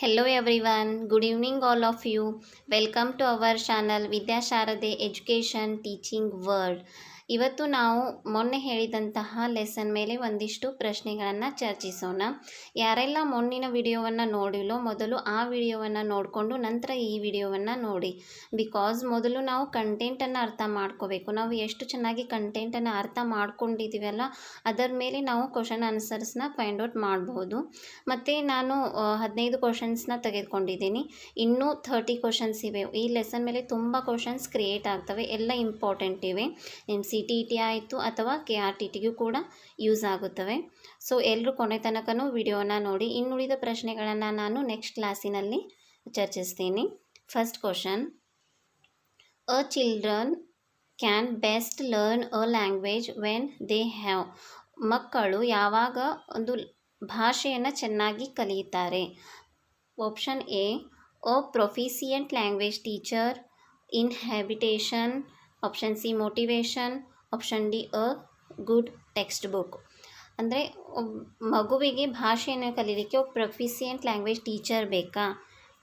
Hello everyone, good evening all of you. Welcome to our channel Vidya Sharade education teaching world. ಇವತ್ತು ನಾವು ಮೊನ್ನೆ ಹೇಳಿದಂತಹ lesson ಮೇಲೆ ಒಂದಿಷ್ಟು ಪ್ರಶ್ನೆಗಳನ್ನು ಚರ್ಚಿಸೋಣ. ಯಾರೆಲ್ಲ ಮೊನ್ನಿನ ವಿಡಿಯೋವನ್ನು ನೋಡಿಲ್ಲೋ ಮೊದಲು ಆ ವಿಡಿಯೋವನ್ನು ನೋಡಿಕೊಂಡು ನಂತರ ಈ ವಿಡಿಯೋವನ್ನು ನೋಡಿ. ಬಿಕಾಸ್ ಮೊದಲು ನಾವು ಕಂಟೆಂಟನ್ನು ಅರ್ಥ ಮಾಡ್ಕೋಬೇಕು. ನಾವು ಎಷ್ಟು ಚೆನ್ನಾಗಿ ಕಂಟೆಂಟನ್ನು ಅರ್ಥ ಮಾಡ್ಕೊಂಡಿದ್ದೀವಲ್ಲ ಅದರ ಮೇಲೆ ನಾವು ಕ್ವಶನ್ ಆನ್ಸರ್ಸ್ನ ಫೈಂಡ್ ಔಟ್ ಮಾಡಬಹುದು. ಮತ್ತು ನಾನು 15 ಕ್ವಶನ್ಸ್ನ ತೆಗೆದುಕೊಂಡಿದ್ದೀನಿ. ಇನ್ನೂ 30 ಕ್ವಶನ್ಸ್ ಇವೆ. ಈ ಲೆಸನ್ ಮೇಲೆ ತುಂಬ ಕ್ವಶನ್ಸ್ ಕ್ರಿಯೇಟ್ ಆಗ್ತವೆ, ಎಲ್ಲ ಇಂಪಾರ್ಟೆಂಟ್ ಇವೆ. CTET ಆಯಿತು ಅಥವಾ KRTTಗೂ ಕೂಡ ಯೂಸ್ ಆಗುತ್ತವೆ. ಸೊ ಎಲ್ಲರೂ ಕೊನೆ ತನಕನೂ ವಿಡಿಯೋನ ನೋಡಿ. ಇನ್ನುಳಿದ ಪ್ರಶ್ನೆಗಳನ್ನು ನಾನು ನೆಕ್ಸ್ಟ್ ಕ್ಲಾಸಿನಲ್ಲಿ ಚರ್ಚಿಸ್ತೀನಿ. First question, a children can best learn a language when they have. ಮಕ್ಕಳು ಯಾವಾಗ ಒಂದು ಭಾಷೆಯನ್ನು ಚೆನ್ನಾಗಿ ಕಲಿಯುತ್ತಾರೆ? Option A, a proficient language teacher, inhabitation. Option C, motivation. Option D, a good textbook. ಅಂದರೆ ಮಗುವಿಗೆ ಭಾಷೆಯನ್ನು ಕಲೀಲಿಕ್ಕೆ ಪ್ರೊಫಿಸಿಯೆಂಟ್ ಲ್ಯಾಂಗ್ವೇಜ್ ಟೀಚರ್ ಬೇಕಾ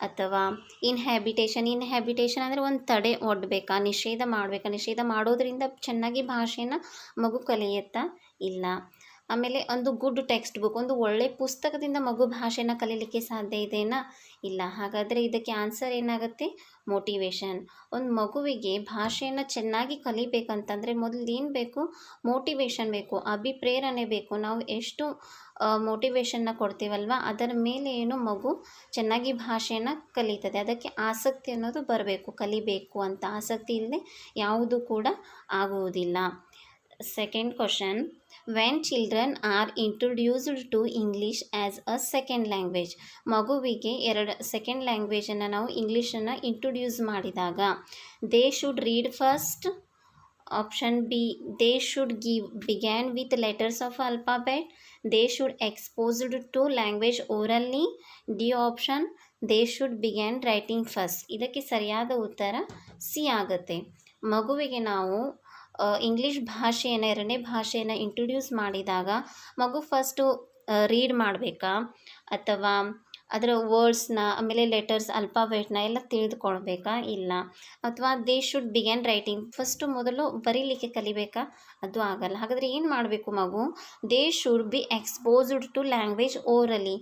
ಅಥವಾ ಇನ್ಹ್ಯಾಬಿಟೇಷನ್ ಅಂದರೆ ಒಂದು ತಡೆ ಒಡ್ಬೇಕಾ, ನಿಷೇಧ ಮಾಡಬೇಕಾ, ನಿಷೇಧ ಮಾಡೋದ್ರಿಂದ ಚೆನ್ನಾಗಿ ಭಾಷೆನ ಮಗು ಕಲಿಯುತ್ತಾ? ಇಲ್ಲ. ಆಮೇಲೆ ಒಂದು ಗುಡ್ ಟೆಕ್ಸ್ಟ್ ಬುಕ್, ಒಂದು ಒಳ್ಳೆಯ ಪುಸ್ತಕದಿಂದ ಮಗು ಭಾಷೆನ ಕಲೀಲಿಕ್ಕೆ ಸಾಧ್ಯ ಇದೆನಾ? ಇಲ್ಲ. ಹಾಗಾದರೆ ಇದಕ್ಕೆ ಆನ್ಸರ್ ಏನಾಗುತ್ತೆ? ಮೋಟಿವೇಶನ್. ಒಂದು ಮಗುವಿಗೆ ಭಾಷೆಯನ್ನು ಚೆನ್ನಾಗಿ ಕಲಿಬೇಕಂತಂದರೆ ಮೊದಲು ಏನು ಬೇಕು? ಮೋಟಿವೇಶನ್ ಬೇಕು, ಅಭಿಪ್ರೇರಣೆ ಬೇಕು. ನಾವು ಎಷ್ಟು ಮೋಟಿವೇಶನ್ನ ಕೊಡ್ತೀವಲ್ವ ಅದರ ಮೇಲೆ ಏನು ಮಗು ಚೆನ್ನಾಗಿ ಭಾಷೆಯನ್ನು ಕಲಿತದೆ. ಅದಕ್ಕೆ ಆಸಕ್ತಿ ಅನ್ನೋದು ಬರಬೇಕು. ಕಲಿಬೇಕು ಅಂತ ಆಸಕ್ತಿ ಇಲ್ಲದೆ ಯಾವುದೂ ಕೂಡ ಆಗುವುದಿಲ್ಲ. Second question, when children are introduced to English as a second language. ಮಗುವಿಗೆ ಸೆಕೆಂಡ್ ಲ್ಯಾಂಗ್ವೇಜನ್ನು ನಾವು ಇಂಗ್ಲೀಷನ್ನು ಇಂಟ್ರೊಡ್ಯೂಸ್ ಮಾಡಿದಾಗ they should read first. Option B, they should begin with letters of alphabet. They should exposed to language orally. D option, they should begin writing first. ಇದಕ್ಕೆ ಸರಿಯಾದ ಉತ್ತರ C ಆಗುತ್ತೆ. ಮಗುವಿಗೆ ನಾವು ಇಂಗ್ಲೀಷ್ ಭಾಷೆಯನ್ನು, ಎರಡನೇ ಭಾಷೆಯನ್ನು ಇಂಟ್ರೊಡ್ಯೂಸ್ ಮಾಡಿದಾಗ ಮಗು ಫಸ್ಟು ರೀಡ್ ಮಾಡಬೇಕಾ ಅಥವಾ ಅದರ ವರ್ಡ್ಸ್ನ, ಆಮೇಲೆ ಲೆಟರ್ಸ್, ಅಲ್ಫಾಬೆಟ್ನ ಎಲ್ಲ ತಿಳಿದುಕೊಳ್ಬೇಕಾ? ಇಲ್ಲ. ಅಥವಾ they should begin writing, first ಮೊದಲು ಬರೀಲಿಕ್ಕೆ ಕಲಿಬೇಕಾ? ಅದು ಆಗಲ್ಲ. ಹಾಗಾದರೆ ಏನು ಮಾಡಬೇಕು ಮಗು? They should be exposed to language orally.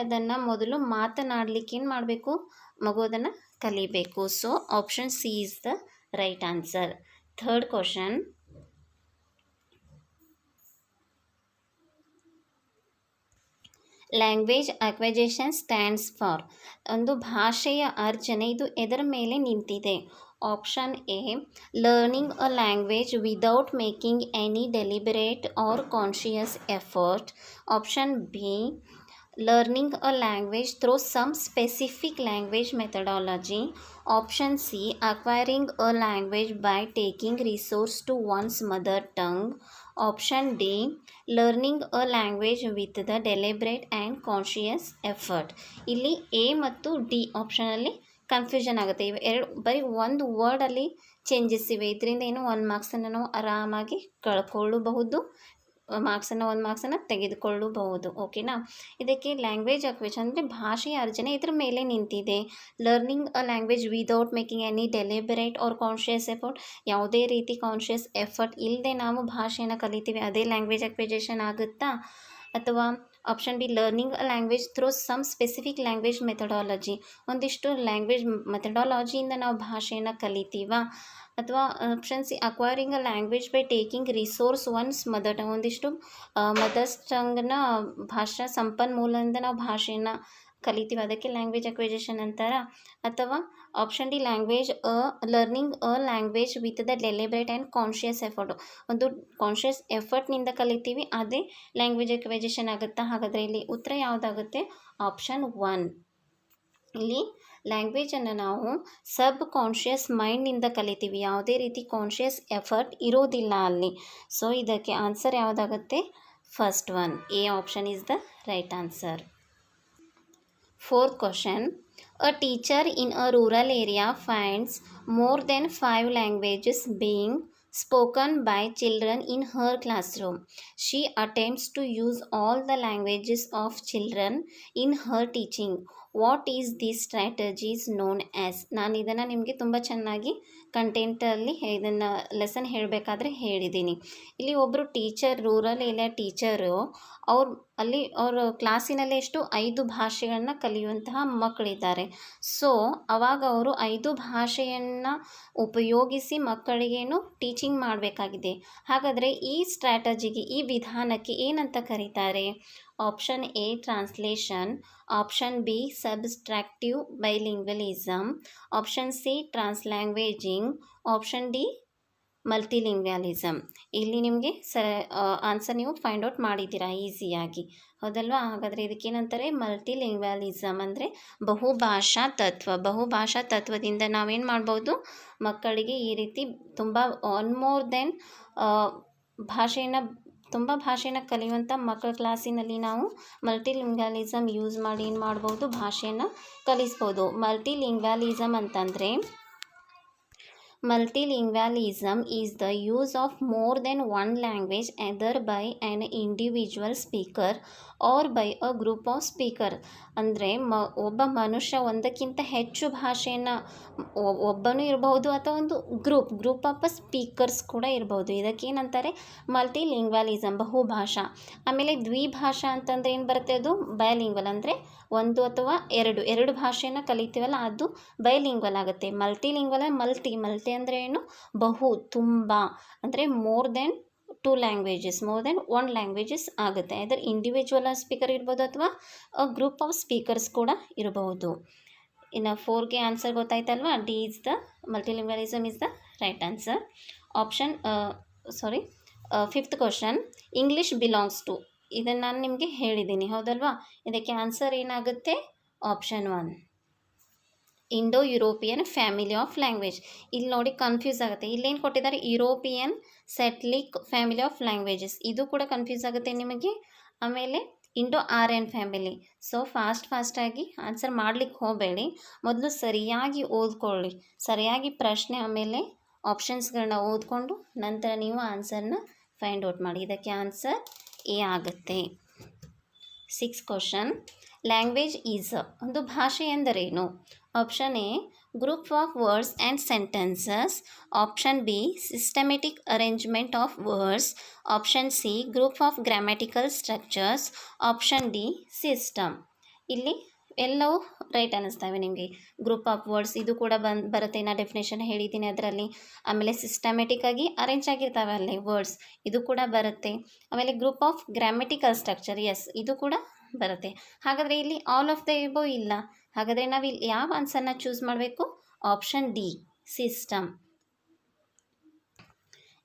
ಅದನ್ನು ಮೊದಲು ಮಾತನಾಡಲಿಕ್ಕೆ ಏನು ಮಾಡಬೇಕು? ಮಗು ಅದನ್ನು ಕಲಿಬೇಕು. So option C is the right answer. Third question, language acquisition stands for. ಒಂದು ಭಾಷೆಯ ಅರ್ಜನೆ ಇದು ಎದರ ಮೇಲೆ ನಿಂತಿದೆ? Option A, learning a language without making any deliberate or conscious effort. Option B, learning a language through some specific language methodology. Option C, acquiring a language by taking resource to one's mother tongue. Option D, learning a language with the deliberate and conscious effort. ಇಲ್ಲಿ A ಮತ್ತು D ಆಪ್ಷನಲ್ಲಿ confusion ಆಗುತ್ತೆ. ಇವು ಎರಡು ಬರೀ ಒಂದು ವರ್ಡಲ್ಲಿ changes ಇವೆ. ಇದರಿಂದ ಏನು 1 ಮಾರ್ಕ್ಸನ್ನು ನಾವು ಆರಾಮಾಗಿ ಕಳ್ಕೊಳ್ಳಬಹುದು, ಒಂದು ಮಾರ್ಕ್ಸನ್ನು ತೆಗೆದುಕೊಳ್ಳಬಹುದು. ಓಕೆನಾ? ಇದಕ್ಕೆ ಲ್ಯಾಂಗ್ವೇಜ್ ಅಕ್ವೇಷನ್ ಅಂದರೆ ಭಾಷೆಯ ಅರ್ಜನೆ ಇದರ ಮೇಲೆ ನಿಂತಿದೆ. Learning a language without making any deliberate or conscious effort, ಯಾವುದೇ ರೀತಿ ಕಾನ್ಷಿಯಸ್ ಎಫರ್ಟ್ ಇಲ್ಲದೆ ನಾವು ಭಾಷೆಯನ್ನು ಕಲಿತೀವಿ, ಅದೇ ಲ್ಯಾಂಗ್ವೇಜ್ ಅಕ್ವಿಜೇಷನ್ ಆಗುತ್ತಾ? ಅಥವಾ option B, learning a language through some specific language methodology, ಒಂದಿಷ್ಟು ಲ್ಯಾಂಗ್ವೇಜ್ ಮೆಥಡಾಲಜಿಯಿಂದ ನಾವು ಭಾಷೆಯನ್ನು ಕಲಿತೀವಾ? ಅಥವಾ option C, acquiring a language by taking resource one's mother tongue, ಒಂದಿಷ್ಟು ಮದರ್ಸ್ ಟಂಗ್ನ ಭಾಷಾ ಸಂಪನ್ಮೂಲದಿಂದ ನಾವು ಭಾಷೆಯನ್ನು ಕಲಿತೀವಿ, ಅದಕ್ಕೆ ಲ್ಯಾಂಗ್ವೇಜ್ ಅಕ್ವಿಜೇಷನ್ ಅಂತಾರ? ಅಥವಾ option D, learning a language with the deliberate and conscious effort, ಒಂದು ಕಾನ್ಷಿಯಸ್ ಎಫರ್ಟ್ನಿಂದ ಕಲಿತೀವಿ, ಅದೇ ಲ್ಯಾಂಗ್ವೇಜ್ ಅಕ್ವಿಜೇಷನ್ ಆಗುತ್ತಾ? ಹಾಗಾದರೆ ಇಲ್ಲಿ ಉತ್ತರ ಯಾವುದಾಗುತ್ತೆ? ಆಪ್ಷನ್ 1. ಇಲ್ಲಿ ಲ್ಯಾಂಗ್ವೇಜನ್ನು ನಾವು ಸಬ್ ಕಾನ್ಷಿಯಸ್ ಮೈಂಡ್ನಿಂದ ಕಲಿತೀವಿ, ಯಾವುದೇ ರೀತಿ ಕಾನ್ಷಿಯಸ್ ಎಫರ್ಟ್ ಇರೋದಿಲ್ಲ ಅಲ್ಲಿ. ಸೊ ಇದಕ್ಕೆ ಆನ್ಸರ್ ಯಾವುದಾಗುತ್ತೆ? First one, A option is the right answer. Fourth question, a teacher in a rural area finds more than 5 languages being spoken by children in her classroom. She attempts to use all the languages of children in her teaching. What is these strategies known as. ನಾನು ಇದನ್ನು ನಿಮಗೆ ತುಂಬ ಚೆನ್ನಾಗಿ ಕಂಟೆಂಟಲ್ಲಿ ಇದನ್ನು lesson ಹೇಳಬೇಕಾದ್ರೆ ಹೇಳಿದ್ದೀನಿ. ಇಲ್ಲಿ ಒಬ್ಬರು ಟೀಚರ್, ರೂರಲ್ ಏರಿಯಾ ಟೀಚರು, ಅವ್ರ ಕ್ಲಾಸಿನಲ್ಲಿ ಎಷ್ಟು 5 ಭಾಷೆಗಳನ್ನ ಕಲಿಯುವಂತಹ ಮಕ್ಕಳಿದ್ದಾರೆ. ಸೊ ಅವಾಗ ಅವರು 5 ಭಾಷೆಯನ್ನು ಉಪಯೋಗಿಸಿ ಮಕ್ಕಳಿಗೇನು ಟೀಚಿಂಗ್ ಮಾಡಬೇಕಾಗಿದೆ. ಹಾಗಾದರೆ ಈ ಸ್ಟ್ರಾಟಜಿಗೆ, ಈ ವಿಧಾನಕ್ಕೆ ಏನಂತ ಕರೀತಾರೆ? Option A translation, option B subtractive bilingualism, option C translanguaging, option D multilingualism. ಇಲ್ಲಿ ನಿಮಗೆ ಆನ್ಸರ್ ನೀವು ಫೈಂಡ್ ಔಟ್ ಮಾಡಿದ್ದೀರಾ ಈಸಿಯಾಗಿ, ಹೌದಲ್ವಾ? ಹಾಗಾದರೆ ಇದಕ್ಕೇನಂತಾರೆ? ಮಲ್ಟಿಲಿಂಗ್ವಾಲಿಸಮ್ ಅಂದರೆ ಬಹುಭಾಷಾ ತತ್ವ. ಬಹುಭಾಷಾ ತತ್ವದಿಂದ ನಾವೇನು ಮಾಡ್ಬೋದು? ಮಕ್ಕಳಿಗೆ ಈ ರೀತಿ ತುಂಬ ಮೋರ್ ದೆನ್ ತುಂಬ ಭಾಷೆಯನ್ನು ಕಲಿಯುವಂಥ ಮಕ್ಕಳ ಕ್ಲಾಸಿನಲ್ಲಿ ನಾವು ಮಲ್ಟಿಲಿಂಗ್ವಾಲಿಸಮ್ ಯೂಸ್ ಮಾಡಿ ಏನು ಮಾಡ್ಬೋದು? ಭಾಷೆಯನ್ನು ಕಲಿಸ್ಬೋದು. ಮಲ್ಟಿಲಿಂಗ್ವಾಲಿಸಮ್ ಅಂತಂದರೆ, multilingualism is the use of more than one language either by an individual speaker or by a group of speaker. ಅಂದರೆ ಒಬ್ಬ ಮನುಷ್ಯ ಒಂದಕ್ಕಿಂತ ಹೆಚ್ಚು ಭಾಷೆಯನ್ನು ಒಬ್ಬನೂ ಇರಬಹುದು ಅಥವಾ ಒಂದು ಗ್ರೂಪ್ ಆಫ್ ಸ್ಪೀಕರ್ಸ್ ಕೂಡ ಇರಬಹುದು. ಇದಕ್ಕೇನಂತಾರೆ? ಮಲ್ಟಿಲಿಂಗ್ವಾಲಿಸಮ್, ಬಹುಭಾಷಾ. ಆಮೇಲೆ ದ್ವಿಭಾಷಾ ಅಂತಂದರೆ ಏನು ಬರುತ್ತೆ? ಅದು ಬೈಲಿಂಗ್ವಲ್, ಅಂದರೆ ಒಂದು ಅಥವಾ ಎರಡು ಭಾಷೆಯನ್ನು ಕಲಿತೀವಲ್ಲ ಅದು ಬೈಲಿಂಗ್ವಲ್ ಆಗುತ್ತೆ. ಮಲ್ಟಿಲಿಂಗ್ವಲ್ ಮಲ್ಟಿ ಅಂದರೆ ಏನು? ಬಹು, ತುಂಬ, ಅಂದರೆ more than 2 languages, more than 1 languages ಆಗುತ್ತೆ. ಅದರ ಇಂಡಿವಿಜುವಲ್ ಸ್ಪೀಕರ್ ಇರ್ಬೋದು ಅಥವಾ ಗ್ರೂಪ್ ಆಫ್ ಸ್ಪೀಕರ್ಸ್ ಕೂಡ ಇರಬಹುದು. ಇನ್ನು 4ಗೆ ಆನ್ಸರ್ ಗೊತ್ತಾಯ್ತಲ್ವಾ? D is the multilingualism is the right answer. Fifth question, English belongs to. ಇದನ್ನು ನಾನು ನಿಮಗೆ ಹೇಳಿದ್ದೀನಿ, ಹೌದಲ್ವಾ? ಇದಕ್ಕೆ ಆನ್ಸರ್ ಏನಾಗುತ್ತೆ? Option 1 Indo European family of language. ಇಲ್ಲಿ ನೋಡಿ ಕನ್ಫ್ಯೂಸ್ ಆಗುತ್ತೆ. ಇಲ್ಲೇನು ಕೊಟ್ಟಿದ್ದಾರೆ? European Celtic family of languages, ಇದು ಕೂಡ ಕನ್ಫ್ಯೂಸ್ ಆಗುತ್ತೆ ನಿಮಗೆ. ಆಮೇಲೆ ಇಂಡೋ ಆರ್ಯನ್ ಫ್ಯಾಮಿಲಿ. ಸೊ ಫಾಸ್ಟಾಗಿ ಆನ್ಸರ್ ಮಾಡಲಿಕ್ಕೆ ಹೋಗಬೇಡಿ, ಮೊದಲು ಸರಿಯಾಗಿ ಓದ್ಕೊಳ್ಳಿ. ಸರಿಯಾಗಿ ಪ್ರಶ್ನೆ ಆಮೇಲೆ ಆಪ್ಷನ್ಸ್ಗಳನ್ನ ಓದ್ಕೊಂಡು ನಂತರ ನೀವು ಆನ್ಸರ್ನ ಫೈಂಡ್ ಔಟ್ ಮಾಡಿ. ಇದಕ್ಕೆ ಆನ್ಸರ್ ಎ ಆಗುತ್ತೆ. 6th ಕ್ವಶನ್, ಲ್ಯಾಂಗ್ವೇಜ್ ಈಸ್, ಒಂದು ಭಾಷೆ ಎಂದರೇನು? Option A group of words and sentences, option B systematic arrangement of words, option C group of grammatical structures, option D system. ಇಲ್ಲಿ ಎಲ್ಲವೂ ರೈಟ್ ಅನ್ನಿಸ್ತವೆ ನಿಮಗೆ. Group of words ಇದು ಕೂಡ ಬರುತ್ತೆ, ನಾನು ಡೆಫಿನೇಷನ್ ಹೇಳಿದ್ದೀನಿ ಅದರಲ್ಲಿ. ಆಮೇಲೆ ಸಿಸ್ಟಮೆಟಿಕ್ ಆಗಿ ಅರೇಂಜ್ ಆಗಿರ್ತವೆ ಅಲ್ಲಿ ವರ್ಡ್ಸ್, ಇದು ಕೂಡ ಬರುತ್ತೆ. ಆಮೇಲೆ group of grammatical structure, yes, ಇದು ಕೂಡ ಬರುತ್ತೆ. ಹಾಗಾದರೆ ಇಲ್ಲಿ ಆಲ್ ಆಫ್ ದ ಎಬೋ ಇಲ್ಲ. ಹಾಗಾದರೆ ನಾವು ಇಲ್ಲಿ ಯಾವ ಆನ್ಸರ್ನ ಚೂಸ್ ಮಾಡಬೇಕು? Option D system.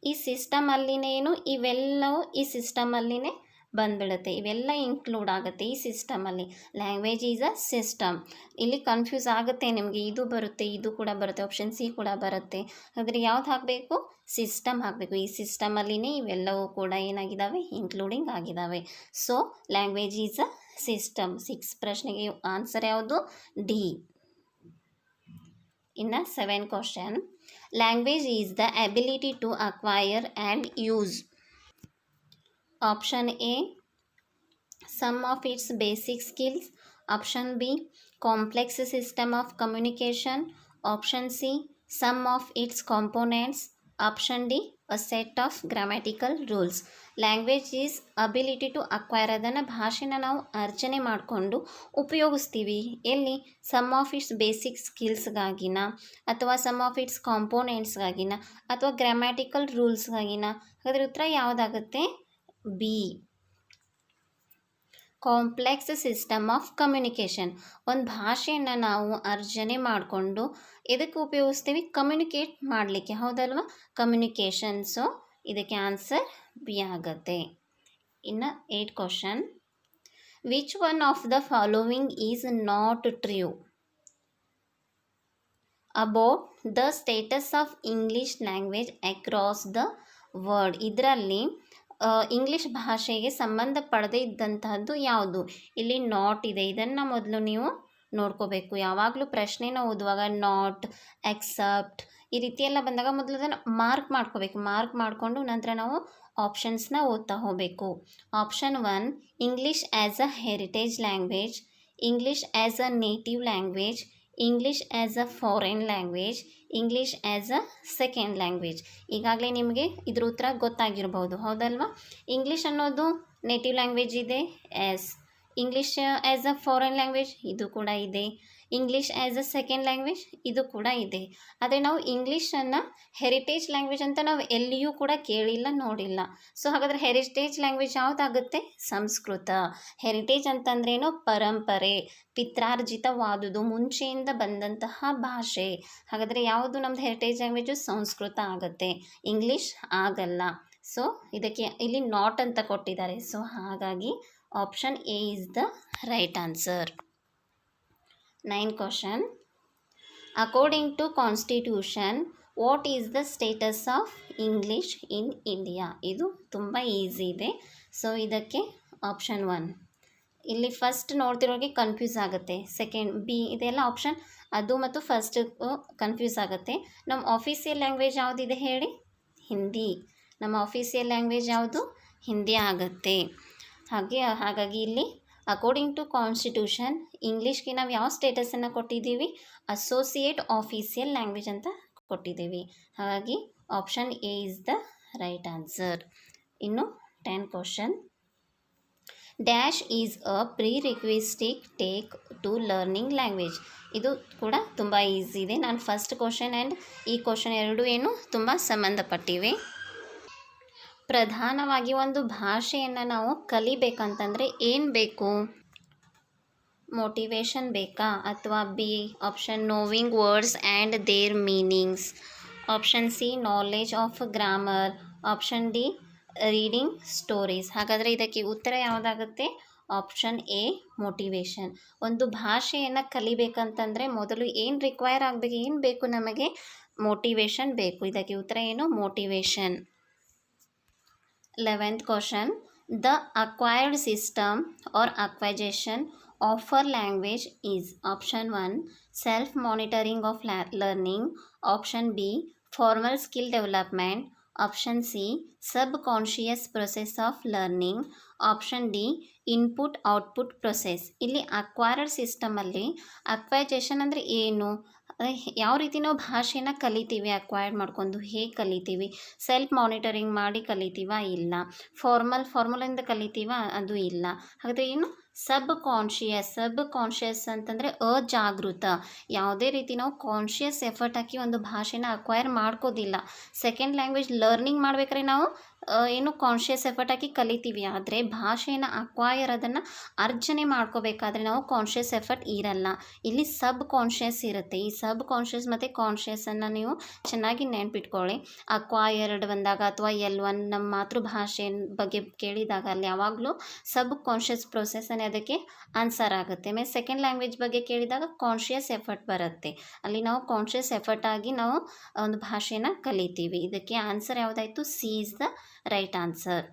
ಈ ಸಿಸ್ಟಮಲ್ಲಿನೇ ಏನು? ಇವೆಲ್ಲವೂ ಈ ಸಿಸ್ಟಮಲ್ಲಿನೇ ಬಂದುಬಿಡುತ್ತೆ, ಇವೆಲ್ಲ ಇನ್ಕ್ಲೂಡ್ ಆಗುತ್ತೆ ಈ ಸಿಸ್ಟಮಲ್ಲಿ. Language is a system. ಇಲ್ಲಿ ಕನ್ಫ್ಯೂಸ್ ಆಗುತ್ತೆ ನಿಮಗೆ, ಇದು ಬರುತ್ತೆ, ಇದು ಕೂಡ ಬರುತ್ತೆ, ಆಪ್ಷನ್ ಸಿ ಕೂಡ ಬರುತ್ತೆ. ಹಾಗಾದರೆ ಯಾವ್ದು ಹಾಕಬೇಕು? ಸಿಸ್ಟಮ್ ಹಾಕಬೇಕು. ಈ ಸಿಸ್ಟಮಲ್ಲಿನೇ ಇವೆಲ್ಲವೂ ಕೂಡ ಏನಾಗಿದ್ದಾವೆ? ಇನ್ಕ್ಲೂಡಿಂಗ್ ಆಗಿದ್ದಾವೆ. So language is a system. 6 ಪ್ರಶ್ನೆಗೆ ಆನ್ಸರ್ ಯಾವುದು? ಡಿ. ಇನ್ನು 7th question, language is the ability to acquire and use. Option A some of its basic skills, option B complex system of communication, option C some of its components, option D a set of grammatical rules. Language is ability to acquire, ಅದನ್ನು ಭಾಷೆನ ನಾವು ಅರ್ಜನೆ ಮಾಡಿಕೊಂಡು ಉಪಯೋಗಿಸ್ತೀವಿ. ಎಲ್ಲಿ? Some of its basic ಸ್ಕಿಲ್ಸ್ಗಾಗಿನ, ಅಥವಾ some of it's ಕಾಂಪೋನೆಂಟ್ಸ್ಗಾಗಿನ, ಅಥವಾ grammatical ರೂಲ್ಸ್ಗಾಗಿನ. ಹಾಗಾದರೆ ಉತ್ತರ ಯಾವುದಾಗುತ್ತೆ? B, complex system of communication. ಒಂದು ಭಾಷೆಯನ್ನು ನಾವು ಅರ್ಜನೆ ಮಾಡಿಕೊಂಡು ಎದಕ್ಕೆ ಉಪಯೋಗಿಸ್ತೀವಿ? ಕಮ್ಯುನಿಕೇಟ್ ಮಾಡಲಿಕ್ಕೆ, ಹೌದಲ್ವಾ? ಕಮ್ಯುನಿಕೇಷನ್. ಸೊ ಇದಕ್ಕೆ ಆನ್ಸರ್ ಬಿ ಆಗುತ್ತೆ. ಇನ್ನು 8th question, which one of the following is not true about the status of English language across the world. ಇದರಲ್ಲಿ ಇಂಗ್ಲೀಷ್ ಭಾಷೆಗೆ ಸಂಬಂಧಪಡದೇ ಇದ್ದಂತಹದ್ದು ಯಾವುದು? ಇಲ್ಲಿ ನಾಟ್ ಇದೆ, ಇದನ್ನು ಮೊದಲು ನೀವು ನೋಡ್ಕೋಬೇಕು. ಯಾವಾಗಲೂ ಪ್ರಶ್ನೆನ ಓದುವಾಗ ನಾಟ್, ಎಕ್ಸೆಪ್ಟ್ ಈ ರೀತಿ ಎಲ್ಲ ಬಂದಾಗ ಮೊದಲು ಅದನ್ನು ಮಾರ್ಕ್ ಮಾಡ್ಕೋಬೇಕು. ಮಾರ್ಕ್ ಮಾಡಿಕೊಂಡು ನಂತರ ನಾವು ಆಪ್ಷನ್ಸ್ನ ಓದ್ತಾ ಹೋಗಬೇಕು. Option 1 English as a heritage language, English as a native language, English as a foreign language, English as a second language. ಈಗಾಗಲೇ ನಿಮಗೆ ಇದ್ರ ಉತ್ತರ ಗೊತ್ತಾಗಿರ್ಬೋದು, ಹೌದಲ್ವಾ? ಇಂಗ್ಲೀಷ್ ಅನ್ನೋದು ನೇಟಿವ್ ಲ್ಯಾಂಗ್ವೇಜ್ ಇದೆ, yes. English as a foreign language ಇದು ಕೂಡ ಇದೆ. English as a second language ಇದು ಕೂಡ ಇದೆ. ಆದರೆ ನಾವು ಇಂಗ್ಲೀಷನ್ನು ಹೆರಿಟೇಜ್ ಲ್ಯಾಂಗ್ವೇಜ್ ಅಂತ ನಾವು ಎಲ್ಲಿಯೂ ಕೂಡ ಕೇಳಿಲ್ಲ, ನೋಡಿಲ್ಲ. ಸೊ ಹಾಗಾದರೆ ಹೆರಿಟೇಜ್ ಲ್ಯಾಂಗ್ವೇಜ್ ಯಾವುದಾಗುತ್ತೆ? ಸಂಸ್ಕೃತ. ಹೆರಿಟೇಜ್ ಅಂತಂದ್ರೇನು? ಪರಂಪರೆ, ಪಿತ್ರಾರ್ಜಿತವಾದುದು, ಮುಂಚೆಯಿಂದ ಬಂದಂತಹ ಭಾಷೆ. ಹಾಗಾದರೆ ಯಾವುದು ನಮ್ಮದು ಹೆರಿಟೇಜ್ ಲ್ಯಾಂಗ್ವೇಜು? ಸಂಸ್ಕೃತ ಆಗುತ್ತೆ, ಇಂಗ್ಲೀಷ್ ಆಗಲ್ಲ. ಸೊ ಇದಕ್ಕೆ ಇಲ್ಲಿ ನಾಟ್ ಅಂತ ಕೊಟ್ಟಿದ್ದಾರೆ. ಸೊ ಹಾಗಾಗಿ option A is the right answer. 9th question. According to Constitution, what is the status of English in India? ಇದು ತುಂಬ ಈಸಿ ಇದೆ. ಸೊ ಇದಕ್ಕೆ ಆಪ್ಷನ್ 1. ಇಲ್ಲಿ ಫಸ್ಟ್ ನೋಡ್ತಿರೋರಿಗೆ ಕನ್ಫ್ಯೂಸ್ ಆಗುತ್ತೆ. ಸೆಕೆಂಡ್ ಬಿ ಇದೆಲ್ಲ ಆಪ್ಷನ್ ಅದು ಮತ್ತು ಫಸ್ಟ್ ಕನ್ಫ್ಯೂಸ್ ಆಗುತ್ತೆ. ನಮ್ಮ ಆಫೀಸಿಯಲ್ ಲ್ಯಾಂಗ್ವೇಜ್ ಯಾವುದಿದೆ ಹೇಳಿ? ಹಿಂದಿ. ನಮ್ಮ ಆಫೀಸಿಯಲ್ ಲ್ಯಾಂಗ್ವೇಜ್ ಯಾವುದು? ಹಿಂದಿ ಆಗುತ್ತೆ. ಹಾಗಾಗಿ ಇಲ್ಲಿ ಅಕಾರ್ಡಿಂಗ್ ಟು ಕಾನ್ಸ್ಟಿಟ್ಯೂಷನ್ ಇಂಗ್ಲೀಷ್ಗೆ ನಾವು ಯಾವ ಸ್ಟೇಟಸನ್ನು ಕೊಟ್ಟಿದ್ದೀವಿ? ಅಸೋಸಿಯೇಟ್ ಆಫೀಸಿಯಲ್ ಲ್ಯಾಂಗ್ವೇಜ್ ಅಂತ ಕೊಟ್ಟಿದ್ದೀವಿ. ಹಾಗಾಗಿ option A is the right answer. ಇನ್ನು 10th question. Dash is a prerequisite take to learning language. ಇದು ಕೂಡ ತುಂಬ ಈಸಿ ಇದೆ. ನಾನು ಫಸ್ಟ್ ಕ್ವಶನ್ ಆ್ಯಂಡ್ ಈ ಕ್ವಶನ್ ಎರಡೂ ಏನು ತುಂಬ ಸಂಬಂಧಪಟ್ಟಿವೆ. ಪ್ರಧಾನವಾಗಿ ಒಂದು ಭಾಷೆಯನ್ನು ನಾವು ಕಲಿಬೇಕಂತಂದರೆ ಏನು ಬೇಕು? ಮೋಟಿವೇಶನ್ ಬೇಕಾ? ಅಥವಾ B option knowing words and their meanings, option C knowledge of grammar, option D reading stories. ಹಾಗಾದರೆ ಇದಕ್ಕೆ ಉತ್ತರ ಯಾವುದಾಗುತ್ತೆ? Option A motivation. ಒಂದು ಭಾಷೆಯನ್ನು ಕಲಿಬೇಕಂತಂದರೆ ಮೊದಲು ಏನು ರಿಕ್ವೈರ್ ಆಗಬೇಕು? ಏನು ಬೇಕು ನಮಗೆ? ಮೋಟಿವೇಶನ್ ಬೇಕು. ಇದಕ್ಕೆ ಉತ್ತರ ಏನು? Motivation. 11th question. The acquired system or acquisition of a language is option 1 self monitoring of learning, option B formal skill development, option C subconscious process of learning, option D input output process. ಇಲ್ಲಿ acquired ಸಿಸ್ಟಮಲ್ಲಿ ಅಕ್ವೈಜೇಷನ್ ಅಂದರೆ ಏನು? ಯಾವ ರೀತಿ ನಾವು ಭಾಷೆನ ಕಲಿತೀವಿ? Acquired ಮಾಡ್ಕೊಂಡು ಹೇಗೆ ಕಲಿತೀವಿ? ಸೆಲ್ಫ್ ಮಾನಿಟರಿಂಗ್ ಮಾಡಿ ಕಲಿತೀವ? ಇಲ್ಲ. ಫಾರ್ಮುಲಿಂದ ಕಲಿತೀವ? ಅದು ಇಲ್ಲ. ಹಾಗಾದರೆ ಏನು? ಸಬ್ ಕಾನ್ಷಿಯಸ್ ಅಂತಂದರೆ ಅಜಾಗೃತ. ಯಾವುದೇ ರೀತಿ ನಾವು ಕಾನ್ಷಿಯಸ್ ಎಫರ್ಟ್ ಹಾಕಿ ಒಂದು ಭಾಷೆನ ಅಕ್ವೈರ್ ಮಾಡ್ಕೋದಿಲ್ಲ. ಸೆಕೆಂಡ್ ಲ್ಯಾಂಗ್ವೇಜ್ ಲರ್ನಿಂಗ್ ಮಾಡ್ಬೇಕಾದ್ರೆ ನಾವು ಏನು ಕಾನ್ಷಿಯಸ್ ಎಫರ್ಟ್ ಹಾಕಿ ಕಲಿತೀವಿ. ಆದರೆ ಭಾಷೆಯನ್ನು ಅಕ್ವೈರ್ ಅದನ್ನು ಅರ್ಜನೆ ಮಾಡ್ಕೋಬೇಕಾದ್ರೆ ನಾವು ಕಾನ್ಷಿಯಸ್ ಎಫರ್ಟ್ ಇರಲ್ಲ. ಇಲ್ಲಿ ಸಬ್ ಕಾನ್ಷಿಯಸ್ ಇರುತ್ತೆ. ಈ ಸಬ್ ಕಾನ್ಷಿಯಸ್ ಮತ್ತು ಕಾನ್ಷಿಯಸನ್ನು ನೀವು ಚೆನ್ನಾಗಿ ನೆನ್ಪಿಟ್ಕೊಳ್ಳಿ. ಅಕ್ವೈರ್ಡ್ ಬಂದಾಗ ಅಥವಾ L1 ನಮ್ಮ ಮಾತೃಭಾಷೆ ಬಗ್ಗೆ ಕೇಳಿದಾಗ ಅಲ್ಲಿ ಯಾವಾಗಲೂ ಸಬ್ ಕಾನ್ಷಿಯಸ್ ಪ್ರೊಸೆಸ್ಸನ್ನೇ ಅದಕ್ಕೆ ಆನ್ಸರ್ ಆಗುತ್ತೆ. ಆಮೇಲೆ ಸೆಕೆಂಡ್ ಲ್ಯಾಂಗ್ವೇಜ್ ಬಗ್ಗೆ ಕೇಳಿದಾಗ ಕಾನ್ಷಿಯಸ್ ಎಫರ್ಟ್ ಬರುತ್ತೆ. ಅಲ್ಲಿ ನಾವು ಕಾನ್ಷಿಯಸ್ ಎಫರ್ಟ್ ಆಗಿ ನಾವು ಒಂದು ಭಾಷೆನ ಕಲಿತೀವಿ. ಇದಕ್ಕೆ ಆನ್ಸರ್ ಯಾವುದಾಯಿತು? C is the right answer.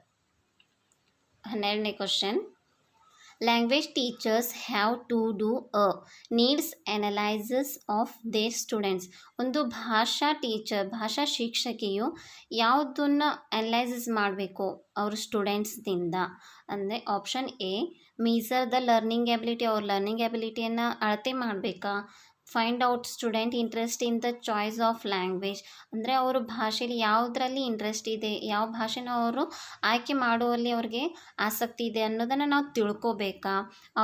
12ನೇ question. Language teachers have to do a needs analysis of their students. ಒಂದು ಭಾಷಾ ಶಿಕ್ಷಕಿಯು ಯಾವುದನ್ನು ಅನಲೈಸಿಸ್ ಮಾಡಬೇಕು ಅವ್ರ ಸ್ಟೂಡೆಂಟ್ಸ್ದಿಂದ ಅಂದರೆ option A measure the learning ability, ಅವ್ರ ಲರ್ನಿಂಗ್ ಎಬಿಲಿಟಿಯನ್ನು ಅಳತೆ ಮಾಡಬೇಕಾ? Find out student interest in the choice of language ಅಂದರೆ ಅವರು ಭಾಷೆಯಲ್ಲಿ ಯಾವುದರಲ್ಲಿ ಇಂಟ್ರೆಸ್ಟ್ ಇದೆ, ಯಾವ ಭಾಷೆನ ಅವರು ಆಯ್ಕೆ ಮಾಡುವಲ್ಲಿ ಅವ್ರಿಗೆ ಆಸಕ್ತಿ ಇದೆ ಅನ್ನೋದನ್ನು ನಾವು ತಿಳ್ಕೋಬೇಕಾ?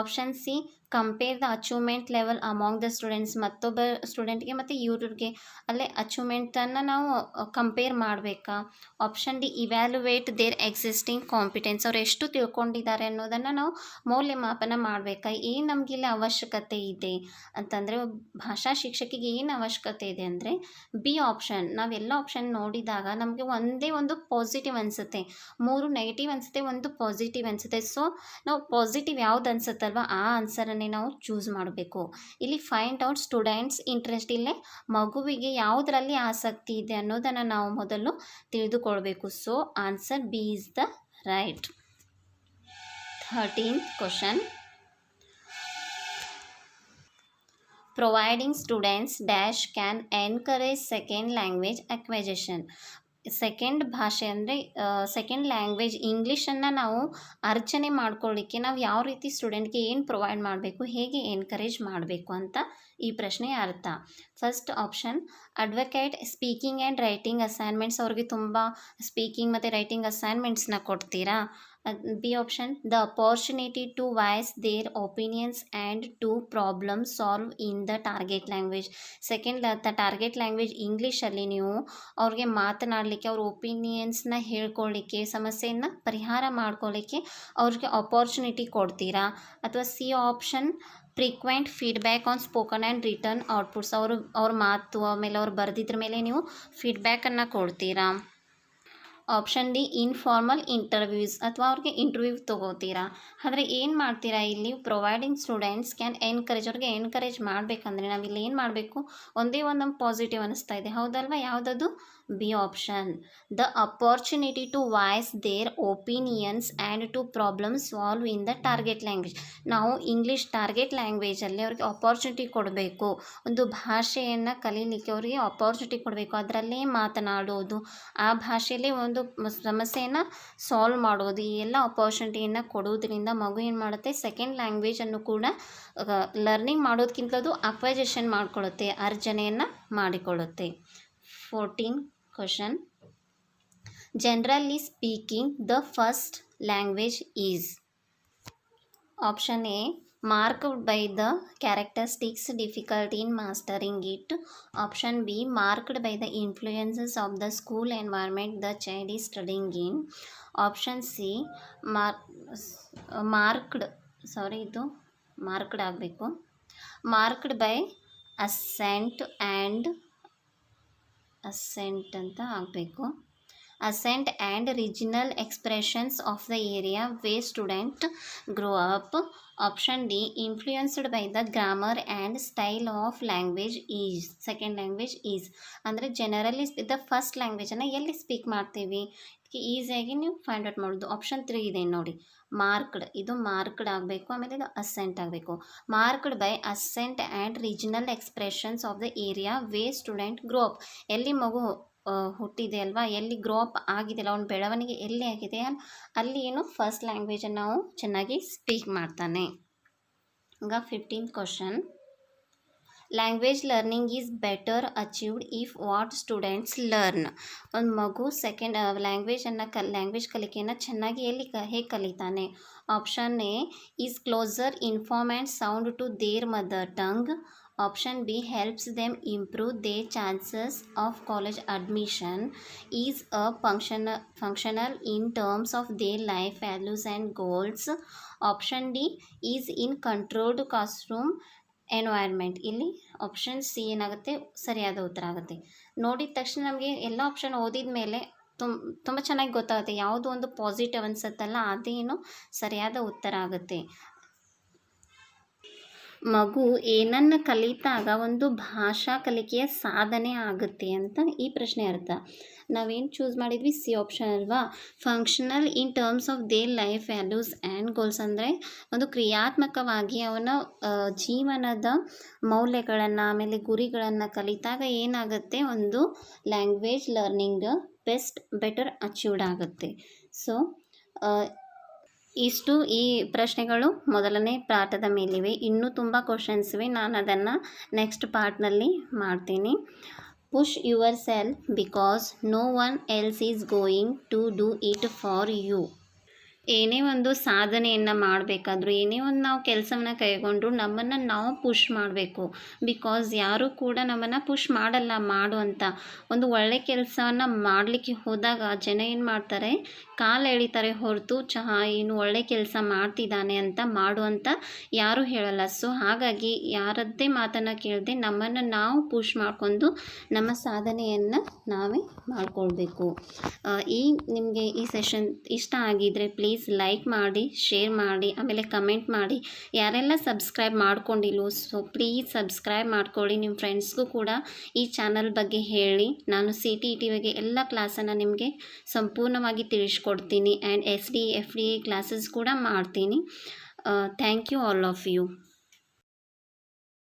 Option C compare the achievement level among the students. ಮತ್ತೊಬ್ಬ ಸ್ಟೂಡೆಂಟ್ಗೆ ಮತ್ತು ಇವ್ರಿಗೆ ಅಲ್ಲೇ ಅಚೀವ್ಮೆಂಟನ್ನು ನಾವು ಕಂಪೇರ್ ಮಾಡಬೇಕಾ? Option D evaluate their existing competence. ಅವ್ರು ಎಷ್ಟು ತಿಳ್ಕೊಂಡಿದ್ದಾರೆ ಅನ್ನೋದನ್ನು ನಾವು ಮೌಲ್ಯಮಾಪನ ಮಾಡಬೇಕಾ? ಏನು ನಮಗಿಲ್ಲಿ ಅವಶ್ಯಕತೆ ಇದೆ ಅಂತಂದರೆ ಭಾಷಾ ಶಿಕ್ಷಕಿಗೆ ಏನು ಅವಶ್ಯಕತೆ ಇದೆ ಅಂದರೆ ಬಿ ಆಪ್ಷನ್. ನಾವೆಲ್ಲ ಆಪ್ಷನ್ ನೋಡಿದಾಗ ನಮಗೆ ಒಂದೇ ಒಂದು ಪಾಸಿಟಿವ್ ಅನಿಸುತ್ತೆ, 3 ನೆಗೆಟಿವ್ ಅನಿಸುತ್ತೆ, ಒಂದು ಪಾಸಿಟಿವ್ ಅನಿಸುತ್ತೆ. ಸೊ ನಾವು ಪಾಸಿಟಿವ್ ಯಾವ್ದು ಅನಿಸುತ್ತಲ್ವ ಆ ಆನ್ಸರನ್ನೇ ನಾವು ಚೂಸ್ ಮಾಡಬೇಕು. ಇಲ್ಲಿ ಫೈಂಡ್ ಔಟ್ ಸ್ಟೂಡೆಂಟ್ಸ್ ಇಂಟ್ರೆಸ್ಟ್, ಇಲ್ಲೇ ಮಗುವಿಗೆ ಯಾವುದರಲ್ಲಿ ಆಸಕ್ತಿ ಇದೆ ಅನ್ನೋದನ್ನು ನಾವು ಮೊದಲು ತಿಳಿದುಕೊಳ್ಬೇಕು. So answer B is the right. 13th question. Providing students dash can encourage second language acquisition. Second ಭಾಷೆ ಅಂದರೆ ಸೆಕೆಂಡ್ ಲ್ಯಾಂಗ್ವೇಜ್ ಇಂಗ್ಲೀಷನ್ನು ನಾವು ಅರ್ಚನೆ ಮಾಡ್ಕೊಳ್ಳಿಕ್ಕೆ ನಾವು ಯಾವ ರೀತಿ ಸ್ಟೂಡೆಂಟ್ಗೆ ಏನು ಪ್ರೊವೈಡ್ ಮಾಡಬೇಕು, ಹೇಗೆ ಎನ್ಕರೇಜ್ ಮಾಡಬೇಕು ಅಂತ ಈ ಪ್ರಶ್ನೆಯ ಅರ್ಥ. First option advocate speaking and writing assignments, ಅವ್ರಿಗೆ ತುಂಬ ಸ್ಪೀಕಿಂಗ್ ಮತ್ತು ರೈಟಿಂಗ್ ಅಸೈನ್ಮೆಂಟ್ಸ್ನ ಕೊಡ್ತೀರಾ. B option the opportunity to voice their opinions and to problem solve in the target language. Second target language ಇಂಗ್ಲೀಷಲ್ಲಿ ನೀವು ಅವ್ರಿಗೆ ಮಾತನಾಡಲಿಕ್ಕೆ, ಅವ್ರ ಒಪಿನಿಯನ್ಸ್ನ ಹೇಳ್ಕೊಳ್ಳಿಕ್ಕೆ, ಸಮಸ್ಯೆಯನ್ನು ಪರಿಹಾರ ಮಾಡ್ಕೊಳ್ಳಿಕ್ಕೆ ಅವ್ರಿಗೆ ಅಪಾರ್ಚುನಿಟಿ ಕೊಡ್ತೀರಾ. ಅಥವಾ C option frequent feedback on spoken and return outputs, ಅವ್ರ ಮಾತು ಆಮೇಲೆ ಅವ್ರು ಬರೆದಿದ್ರ ಮೇಲೆ ನೀವು ಫೀಡ್ಬ್ಯಾಕನ್ನು ಕೊಡ್ತೀರಾ. ಆಪ್ಷನ್ ಡಿ ಇನ್ಫಾರ್ಮಲ್ ಇಂಟರ್ವ್ಯೂಸ್, ಅಥವಾ ಅವ್ರಿಗೆ ಇಂಟರ್ವ್ಯೂ ತೊಗೋತೀರಾ. ಆದರೆ ಏನು ಮಾಡ್ತೀರಾ ಇಲ್ಲಿ, ಪ್ರೊವೈಡಿಂಗ್ ಸ್ಟೂಡೆಂಟ್ಸ್ ಕ್ಯಾನ್ ಎನ್ಕರೇಜ್, ಅವ್ರಿಗೆ ಎನ್ಕರೇಜ್ ಮಾಡಬೇಕಂದ್ರೆ ನಾವಿಲ್ಲಿ ಏನು ಮಾಡಬೇಕು, ಒಂದೇ ಒಂದು ನಮ್ಗೆ ಪಾಸಿಟಿವ್ ಅನ್ನಿಸ್ತಾ ಇದೆ, ಹೌದಲ್ವಾ? ಯಾವುದದು? B option the opportunity to voice their opinions and to problem solve in the target language. ನಾವು ಇಂಗ್ಲೀಷ್ ಟಾರ್ಗೆಟ್ ಲ್ಯಾಂಗ್ವೇಜಲ್ಲಿ ಅವ್ರಿಗೆ ಅಪಾರ್ಚುನಿಟಿ ಕೊಡಬೇಕು, ಒಂದು ಭಾಷೆಯನ್ನು ಕಲೀಲಿಕ್ಕೆ ಅವರಿಗೆ ಅಪಾರ್ಚುನಿಟಿ ಕೊಡಬೇಕು, ಅದರಲ್ಲೇ ಮಾತನಾಡೋದು, ಆ ಭಾಷೆಯಲ್ಲೇ ಒಂದು ಸಮಸ್ಯೆಯನ್ನು ಸಾಲ್ವ್ ಮಾಡೋದು, ಈ ಎಲ್ಲ ಅಪಾರ್ಚುನಿಟಿಯನ್ನು ಕೊಡೋದ್ರಿಂದ ಮಗು ಏನು ಮಾಡುತ್ತೆ, ಸೆಕೆಂಡ್ ಲ್ಯಾಂಗ್ವೇಜನ್ನು ಕೂಡ learning ಮಾಡೋದಕ್ಕಿಂತಲೂ ಅಕ್ವೈಜೇಷನ್ ಮಾಡಿಕೊಳ್ಳುತ್ತೆ, ಅರ್ಜನೆಯನ್ನು ಮಾಡಿಕೊಳ್ಳುತ್ತೆ. 14 question. Generally speaking, the first language is option A marked by the characteristics difficulty in mastering it. Option B marked by the influences of the school environment the child is studying in. Option C marked by assent and regional expressions of the area where student grow up. Option D influenced by the grammar and style of language is. Second language is ಅಂದರೆ generally the first ಲ್ಯಾಂಗ್ವೇಜನ್ನು ಎಲ್ಲಿ speak ಮಾಡ್ತೀವಿ, ಇದಕ್ಕೆ ಈಸಿಯಾಗಿ ನೀವು find out ಮಾಡೋದು. Option 3 ಇದೆ ನೋಡಿ, marked, ಇದು ಮಾರ್ಕ್ಡ್ ಆಗಬೇಕು, ಆಮೇಲೆ ಇದು ಅಸೆಂಟ್ ಆಗಬೇಕು. Marked by asset and regional expressions of the area way student grow up, ಎಲ್ಲಿ ಮಗು ಹುಟ್ಟಿದೆ ಅಲ್ವಾ, ಎಲ್ಲಿ ಗ್ರೋ ಅಪ್ ಆಗಿದೆಯಲ್ಲ, ಅವ್ನ ಬೆಳವಣಿಗೆ ಎಲ್ಲಿ ಆಗಿದೆ ಅಲ್ಲಿ ಏನು ಫಸ್ಟ್ ಲ್ಯಾಂಗ್ವೇಜನ್ನು ನಾವು ಚೆನ್ನಾಗಿ ಸ್ಪೀಕ್ ಮಾಡ್ತಾನೆ. ಈಗ 15th question. Language learning is better achieved if what students learn. ಒಂದು ಮಗು ಸೆಕೆಂಡ್ ಲ್ಯಾಂಗ್ವೇಜ್ ಕಲಿಕೆಯನ್ನು ಚೆನ್ನಾಗಿ ಹೇಗೆ ಕಲಿತಾನೆ. Option A is closer in form and sound to their mother tongue. Option B helps them improve their chances of college admission. Is a functional in terms of their life values and goals. Option D is in controlled classroom environment. ಇಲ್ಲಿ option C ಏನಾಗುತ್ತೆ, ಸರಿಯಾದ ಉತ್ತರ ಆಗುತ್ತೆ. ನೋಡಿದ ತಕ್ಷಣ ನಮಗೆ ಎಲ್ಲ option ಓದಿದ ಮೇಲೆ ತುಂಬ ಚೆನ್ನಾಗಿ ಗೊತ್ತಾಗುತ್ತೆ ಯಾವುದು ಒಂದು ಪಾಸಿಟಿವ್ ಅನಿಸುತ್ತಲ್ಲ ಅದೇನು ಸರಿಯಾದ ಉತ್ತರ ಆಗುತ್ತೆ. ಮಗು ಏನನ್ನು ಕಲಿತಾಗ ಒಂದು ಭಾಷಾ ಕಲಿಕೆಯ ಸಾಧನೆ ಆಗುತ್ತೆ ಅಂತ ಈ ಪ್ರಶ್ನೆ ಅರ್ಥ. ನಾವೇನು ಚೂಸ್ ಮಾಡಿದ್ವಿ, ಸಿ ಆಪ್ಷನ್ ಅಲ್ವಾ. Functional in terms of their life values and goals, ಅಂದರೆ ಒಂದು ಕ್ರಿಯಾತ್ಮಕವಾಗಿ ಅವನ ಜೀವನದ ಮೌಲ್ಯಗಳನ್ನು ಆಮೇಲೆ ಗುರಿಗಳನ್ನು ಕಲಿತಾಗ ಏನಾಗುತ್ತೆ, ಒಂದು ಲ್ಯಾಂಗ್ವೇಜ್ ಲರ್ನಿಂಗ್ ಬೆಟರ್ ಅಚೀವ್ಡ್ ಆಗುತ್ತೆ. ಸೊ ಇಷ್ಟು ಈ ಪ್ರಶ್ನೆಗಳು ಮೊದಲನೇ ಪಾಠದ ಮೇಲಿವೆ. ಇನ್ನೂ ತುಂಬ ಕ್ವಶನ್ಸ್ ಇವೆ, ನಾನು ಅದನ್ನು ನೆಕ್ಸ್ಟ್ ಪಾರ್ಟ್ನಲ್ಲಿ ಮಾಡ್ತೀನಿ. Push yourself because no one else is going to do it for you. ಏನೇ ಒಂದು ಸಾಧನೆಯನ್ನು ಮಾಡಬೇಕಾದ್ರೂ, ಏನೇ ಒಂದು ನಾವು ಕೆಲಸವನ್ನು ಕೈಗೊಂಡ್ರು ನಮ್ಮನ್ನು ನಾವು ಪುಷ್ ಮಾಡಬೇಕು. ಬಿಕಾಸ್ ಯಾರೂ ಕೂಡ ನಮ್ಮನ್ನು ಪುಷ್ ಮಾಡಲ್ಲ ಮಾಡು ಅಂತ. ಒಂದು ಒಳ್ಳೆ ಕೆಲಸವನ್ನು ಮಾಡಲಿಕ್ಕೆ ಹೋದಾಗ ಜನ ಏನು ಮಾಡ್ತಾರೆ, ಕಾಲು ಎಳಿತಾರೆ ಹೊರತು ಏನು ಒಳ್ಳೆ ಕೆಲಸ ಮಾಡ್ತಿದ್ದಾನೆ ಅಂತ ಮಾಡು ಅಂತ ಯಾರೂ ಹೇಳಲ್ಲ. ಸೊ ಹಾಗಾಗಿ ಯಾರದ್ದೇ ಮಾತನ್ನು ಕೇಳದೆ ನಮ್ಮನ್ನು ನಾವು ಪುಷ್ ಮಾಡಿಕೊಂಡು ನಮ್ಮ ಸಾಧನೆಯನ್ನು ನಾವೇ ಮಾಡಿಕೊಳ್ಬೇಕು. ನಿಮಗೆ ಈ ಸೆಷನ್ ಇಷ್ಟ ಆಗಿದ್ದರೆ ಪ್ಲೀಸ್ ಲೈಕ್ ಮಾಡಿ, ಶೇರ್ ಮಾಡಿ, ಆಮೇಲೆ ಕಮೆಂಟ್ ಮಾಡಿ. ಯಾರೆಲ್ಲ ಸಬ್ಸ್ಕ್ರೈಬ್ ಮಾಡ್ಕೊಂಡಿಲ್ವೋ ಸೊ ಪ್ಲೀಸ್ ಸಬ್ಸ್ಕ್ರೈಬ್ ಮಾಡ್ಕೊಳ್ಳಿ. ನಿಮ್ಮ ಫ್ರೆಂಡ್ಸ್ಗೂ ಕೂಡ ಈ ಚಾನಲ್ ಬಗ್ಗೆ ಹೇಳಿ. ನಾನು CTET ಬಗ್ಗೆ ಎಲ್ಲ ಕ್ಲಾಸನ್ನು ನಿಮಗೆ ಸಂಪೂರ್ಣವಾಗಿ ತಿಳಿಸ್ಕೊಡ್ತೀನಿ ಆ್ಯಂಡ್ SD FDA ಕ್ಲಾಸಸ್ ಕೂಡ ಮಾಡ್ತೀನಿ. Thank you all of you.